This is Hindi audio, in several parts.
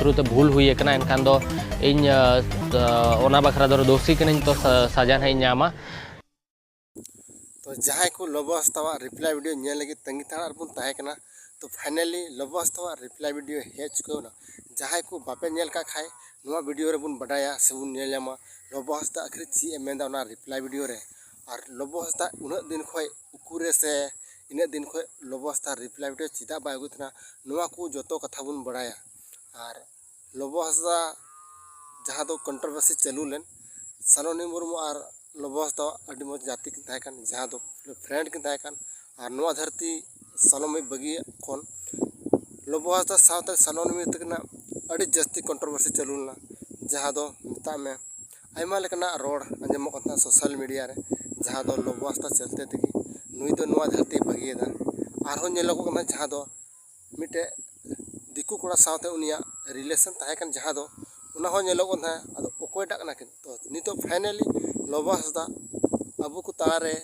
थ्रू ते भूल हुई एकना एनखान दो इन ओना बखरा दो दोषी कनिन तो सजा है नामा। तो जहाँ को लबो हस्तावा रिप्लाई वीडियो नेल लगी तंगी थाना बन ताहेकना तो फाइनली लबो हस्तावा रिप्लाई वीडियो हे चुकावना जहाँ को बापे नेल का खाए नुआ वीडियो रे बुन बडाया से बुन नेल जामा लबो हस्ता आखिर ची एमेंदा ना रिप्लाई वीडियो रे और लबो हस्ता उन दिन खोय उकुरे से इन दिन खोय लबो हस्ता रिप्लाई वीडियो चिदा बा अगुतना नुआ को जतो कथा बुन बडाया और लबो हस्ता जहाँ दो कंट्रोवर्सी चालू लेन सलोनी मुर्मू और लबो हस्ता अडी मज जाति किन ताहेकान जहाँ दो फ्रेंड किन ताहेकान और नुआ धरती सलोमी बगी कोन लबो हस्ता सावते सलोनी तकना अडी जस्ती कंट्रोवर्सी चालू लेना जहाँ दो मिता में आयमा लेकना रोड अंजमो कतना सोशल मीडिया रे जहाँ दो लबो हस्ता चलते तकी नुई दो नुआ धरती बगीदा आरो नेलोगो कना जहाँ दो मिटे दिकु कोड़ा सावते उनिया रिलेशन ताहेकान जहाँ दो उना हो नेलोगो ना अदो ओकोयटा कना किन तो नितो फाइनली लबो हस्ता अबु को तारे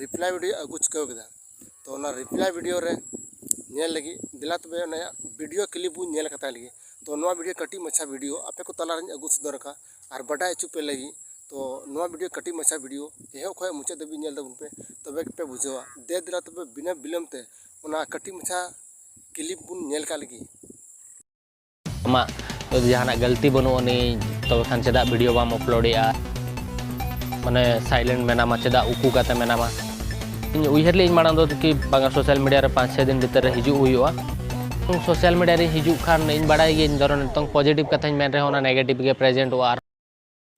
रिप्लाई वीडियो अगु चुकाव केदा तो ना रिप्लाई वीडियो रे नेल लगी दिला तबे नया वीडियो क्लिप बु नेल कता लगी तो नवा वीडियो कटी मछा वीडियो आपे को तला रन अगु सदर का और बड़ा चुपे लगी तो नवा वीडियो कटी मछा वीडियो एहो खय मुचे दबी नेल दबुन पे तबे पे बुझवा दे दिला तबे बिना बिलम ते उना कटी मछा क्लिप बुन नेल का लगी मा तो जहाना गलती बनो ने तो खान चेदा वीडियो बाम अपलोडेया माने साइलेंट मेनामा चेदा उकू काते मेनामा इन उइहर ले मांग दो कि बांगा सोशल मीडिया रे 5-6 दिन भीतर रे हिजु हुआ सोशल मीडिया रे हिजु खान इन बड़ाई गे इन दरन तंग पॉजिटिव कथा मेन रे होना नेगेटिव गे प्रेजेंट हुआ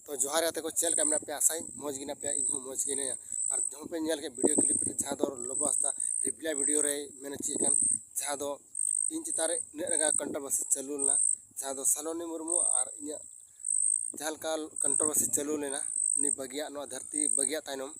तो जोहार आते को चेल कैमरा पे आसाई मौज गिना पे इन मौज गिने और जहां पे नेल के वीडियो क्लिप पे जहां दो लबो हस्ता रिप्लाई वीडियो रे मेने चिकन जहां दो इन चितारे नेगा कंट्रोवर्सी चालू लेना जहां दो सलोनी मुर्मू और इन जहां का कंट्रोवर्सी चालू लेना उनी बगिया नो धरती बगिया ताइनम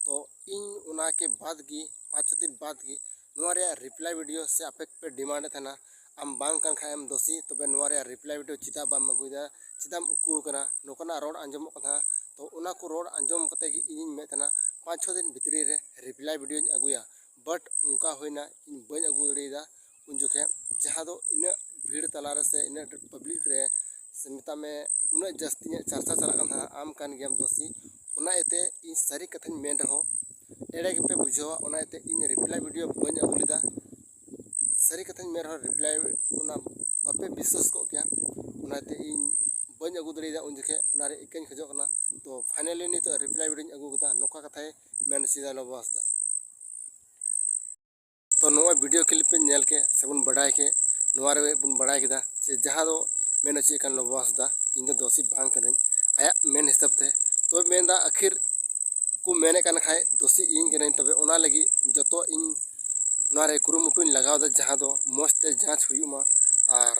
तो इन उना के बाद की 5 दिन बाद की नुआरे रिप्लाई वीडियो से आपे पे डिमांड था ना आम बांग कान खायम दोषी तबे नुआरे रिप्लाई वीडियो चिता बाम मगुदा चिदाम उकू कना नोकना रोड अंजम कथा तो उना को रोड अंजम कते की इन में तना 5-6 दिन भितरी रे रिप्लाई वीडियो अगुया बट उनका होइना इन बन अगु दड़ीदा उन जुखे जहां दो इन भीड़ तलारे से इन पब्लिक रे से मिता में उन जस्ती चर्चा चला कथा आम कान गेम दोषी उना एते इन सारी कथा मेन रहो एड़े के पे बुझवा उना एते इन रिप्लाई वीडियो बन अगुलिदा सारी कथा मेन रहो रिप्लाई उना बापे विश्वास को क्या उना एते इन बन अगु दड़ीदा उन जखे उना रे इकन खजो कना तो फाइनली नि तो रिप्लाई वीडियो अगु कता नोका कथा मेन सीधा लबो हस्ता तो नोआ वीडियो क्लिप पे नेल के सबन बड़ाई के नोआ रे बुन बड़ाई केदा से जहां दो मेन ची कान लबो हस्ता इन दो दोषी बांग करन आया मेन हिसाब ते तो मेनदा आखिर को मेने कान खाए दोषी इन करन तबे ओना लगी जतो इन नोआ रे कुरुमुटुन लगाव दा जहां दो मस्ते जांच हुयुमा और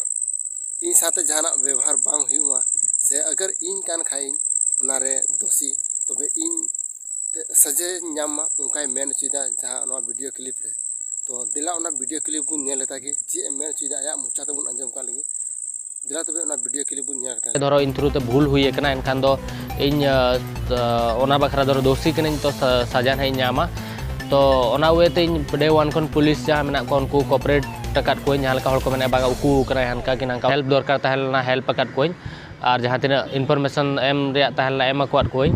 इन साथे जहाना व्यवहार बांग हुयुमा से अगर इन कान खाए ओना रे दोषी तबे इन सजे न्यामा उनका मेन चीदा जहां नोआ वीडियो क्लिप रे तो दिला ओना वीडियो क्लिप बुन नेल लेता कि ची मेन चीदा आया मुचा ते बुन अंजम का लगी दिला तबे ओना वीडियो क्लिप बुन नेल कता धरो इन थ्रू ते भूल हुई एकना एनखान दो इन ओना बखरा दो दोषी कनिन तो सजा है नामा तो ओना वेते इन डे 1 खन पुलिस जहां मेना को उनको कोऑपरेट टकाट कोई जहां का हर को मेना बागा उकू करा हनका कि नंका हेल्प दरकार तहलना हेल्प पकट कोई और जहां तिना इनफॉरमेशन एम रे तहलना एम अकवाट कोई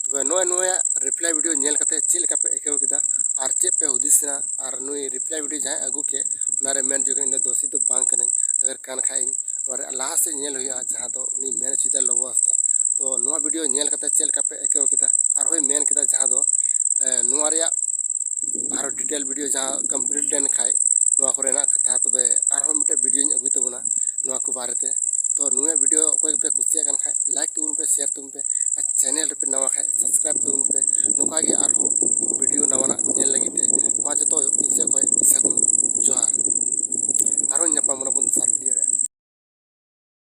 तबे नोया रिप्लाई वीडियो नेल कते चिल का पे एकेव किदा और चे पे हुदिसना और नुई रिप्लाई वीडियो जहां अगु के उनारे मेन जो इन दोषी तो बांग कने अगर कान खाई और लाहा से नेल हुआ जहां तो उनी मेन चिदा लबो हस्ता तो नोआ वीडियो नेल कते चिल का पे एकेव किदा और होय मेन किदा जहां दो नोआ रे और डिटेल वीडियो जहां कंप्लीट लेन खाई नोआ कोरेना कथा तबे और हो मिटे वीडियो अगुई तबुना नोआ को बारेते तो नुआ वीडियो कोई पे कुसिया कान खाए लाइक तुम पे शेयर तुम पे चैनल पे नवा खाए सब्सक्राइब तुम पे नोका गे और वीडियो नवा